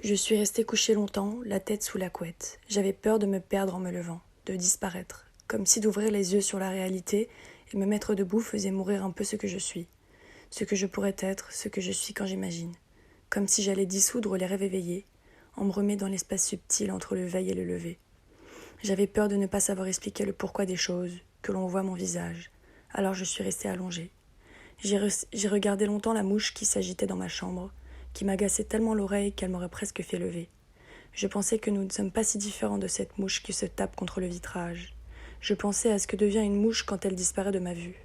Je suis restée couchée longtemps, la tête sous la couette. J'avais peur de me perdre en me levant, de disparaître, comme si d'ouvrir les yeux sur la réalité et me mettre debout faisait mourir un peu ce que je suis, ce que je pourrais être, ce que je suis quand j'imagine, comme si j'allais dissoudre les rêves éveillés, en me remet dans l'espace subtil entre le veille et le lever. J'avais peur de ne pas savoir expliquer le pourquoi des choses, que l'on voit mon visage, alors je suis restée allongée. J'ai regardé longtemps la mouche qui s'agitait dans ma chambre, qui m'agaçait tellement l'oreille qu'elle m'aurait presque fait lever. Je pensais que nous ne sommes pas si différents de cette mouche qui se tape contre le vitrage. Je pensais à ce que devient une mouche quand elle disparaît de ma vue,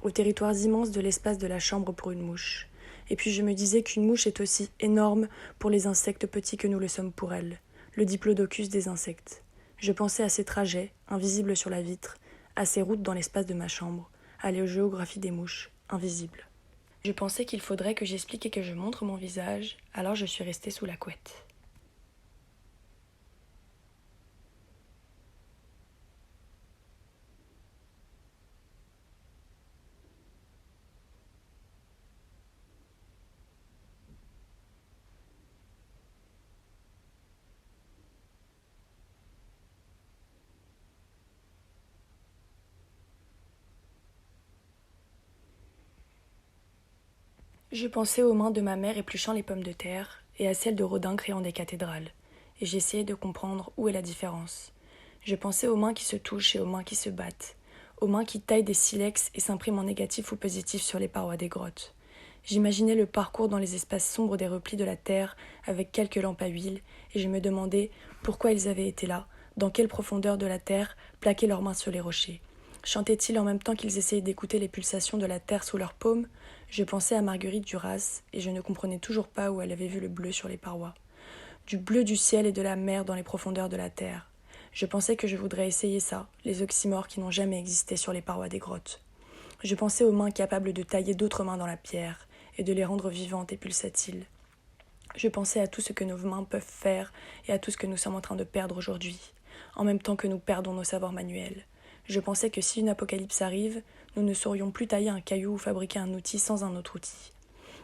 aux territoires immenses de l'espace de la chambre pour une mouche. Et puis je me disais qu'une mouche est aussi énorme pour les insectes petits que nous le sommes pour elle, le diplodocus des insectes. Je pensais à ces trajets, invisibles sur la vitre, à ces routes dans l'espace de ma chambre, à la géographie des mouches, invisibles. Je pensais qu'il faudrait que j'explique et que je montre mon visage, alors je suis restée sous la couette. Je pensais aux mains de ma mère épluchant les pommes de terre et à celles de Rodin créant des cathédrales, et j'essayais de comprendre où est la différence. Je pensais aux mains qui se touchent et aux mains qui se battent, aux mains qui taillent des silex et s'impriment en négatif ou positif sur les parois des grottes. J'imaginais le parcours dans les espaces sombres des replis de la terre avec quelques lampes à huile, et je me demandais pourquoi ils avaient été là, dans quelle profondeur de la terre plaquaient leurs mains sur les rochers. Chantaient-ils en même temps qu'ils essayaient d'écouter les pulsations de la terre sous leurs paumes? Je pensais à Marguerite Duras, et je ne comprenais toujours pas où elle avait vu le bleu sur les parois. Du bleu du ciel et de la mer dans les profondeurs de la terre. Je pensais que je voudrais essayer ça, les oxymores qui n'ont jamais existé sur les parois des grottes. Je pensais aux mains capables de tailler d'autres mains dans la pierre, et de les rendre vivantes et pulsatiles. Je pensais à tout ce que nos mains peuvent faire, et à tout ce que nous sommes en train de perdre aujourd'hui, en même temps que nous perdons nos savoirs manuels. Je pensais que si une apocalypse arrive, nous ne saurions plus tailler un caillou ou fabriquer un outil sans un autre outil.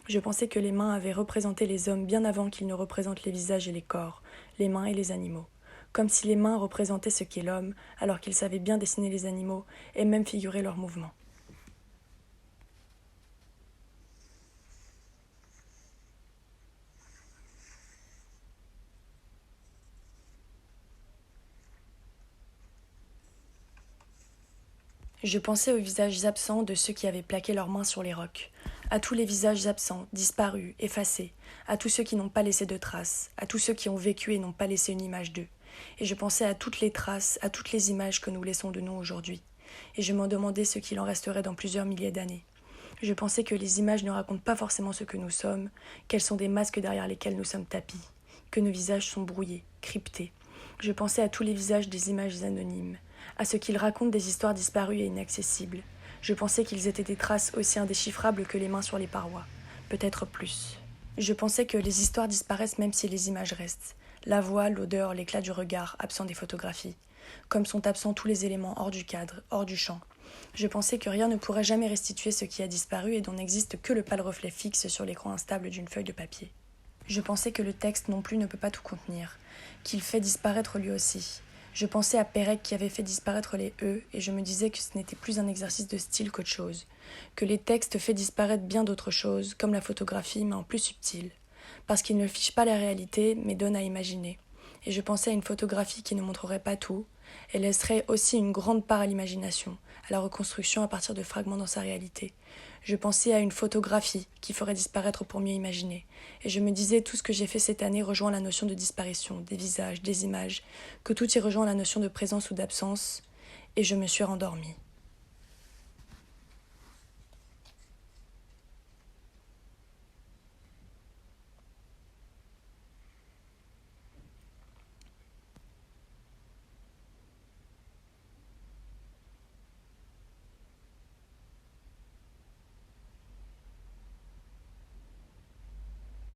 Je pensais que les mains avaient représenté les hommes bien avant qu'ils ne représentent les visages et les corps, les mains et les animaux. Comme si les mains représentaient ce qu'est l'homme, alors qu'ils savaient bien dessiner les animaux et même figurer leurs mouvements. Je pensais aux visages absents de ceux qui avaient plaqué leurs mains sur les rocs, à tous les visages absents, disparus, effacés, à tous ceux qui n'ont pas laissé de traces, à tous ceux qui ont vécu et n'ont pas laissé une image d'eux. Et je pensais à toutes les traces, à toutes les images que nous laissons de nous aujourd'hui. Et je m'en demandais ce qu'il en resterait dans plusieurs milliers d'années. Je pensais que les images ne racontent pas forcément ce que nous sommes, qu'elles sont des masques derrière lesquels nous sommes tapis, que nos visages sont brouillés, cryptés. Je pensais à tous les visages des images anonymes, à ce qu'ils racontent des histoires disparues et inaccessibles. Je pensais qu'ils étaient des traces aussi indéchiffrables que les mains sur les parois, peut-être plus. Je pensais que les histoires disparaissent même si les images restent, la voix, l'odeur, l'éclat du regard, absents des photographies, comme sont absents tous les éléments hors du cadre, hors du champ. Je pensais que rien ne pourrait jamais restituer ce qui a disparu et dont n'existe que le pâle reflet fixe sur l'écran instable d'une feuille de papier. Je pensais que le texte non plus ne peut pas tout contenir, qu'il fait disparaître lui aussi. Je pensais à Pérec qui avait fait disparaître les E et je me disais que ce n'était plus un exercice de style qu'autre chose, que les textes fait disparaître bien d'autres choses, comme la photographie mais en plus subtil, parce qu'ils ne fichent pas la réalité mais donnent à imaginer. Et je pensais à une photographie qui ne montrerait pas tout, et laisserait aussi une grande part à l'imagination, à la reconstruction à partir de fragments dans sa réalité. Je pensais à une photographie qui ferait disparaître pour mieux imaginer, et je me disais tout ce que j'ai fait cette année rejoint la notion de disparition, des visages, des images, que tout y rejoint la notion de présence ou d'absence, et je me suis rendormie.